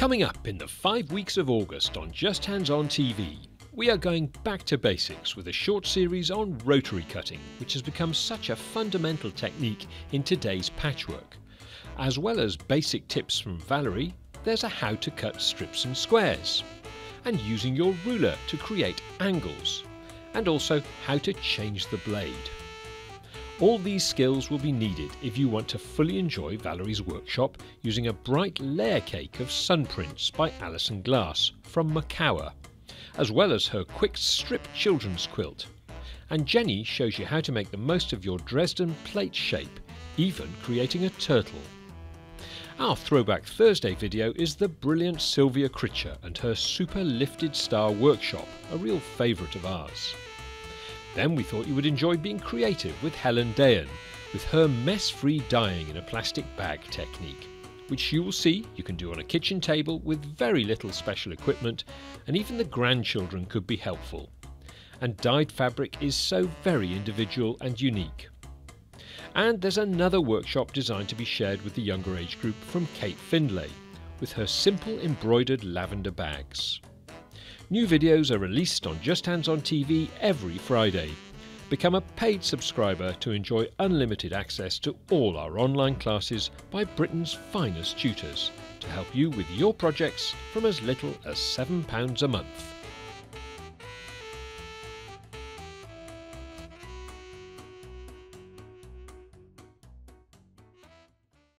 Coming up in the 5 weeks of August on Just Hands-on TV, we are going back to basics with a short series on rotary cutting, which has become such a fundamental technique in today's patchwork. As well as basic tips from Valerie, there's a how to cut strips and squares, and using your ruler to create angles, and also how to change the blade. All these skills will be needed if you want to fully enjoy Valerie's workshop using a bright layer cake of sun prints by Alison Glass from Macau, as well as her quick strip children's quilt. And Jenny shows you how to make the most of your Dresden plate shape, even creating a turtle. Our Throwback Thursday video is the brilliant Sylvia Critcher and her Super Lifted Star workshop, a real favourite of ours. Then we thought you would enjoy being creative with Helen Dayan, with her mess-free dyeing in a plastic bag technique, which you will see you can do on a kitchen table with very little special equipment, and even the grandchildren could be helpful. And dyed fabric is so very individual and unique. And there's another workshop designed to be shared with the younger age group from Kate Findlay, with her simple embroidered lavender bags. New videos are released on Just Hands-on TV every Friday. Become a paid subscriber to enjoy unlimited access to all our online classes by Britain's finest tutors to help you with your projects from as little as £7 a month.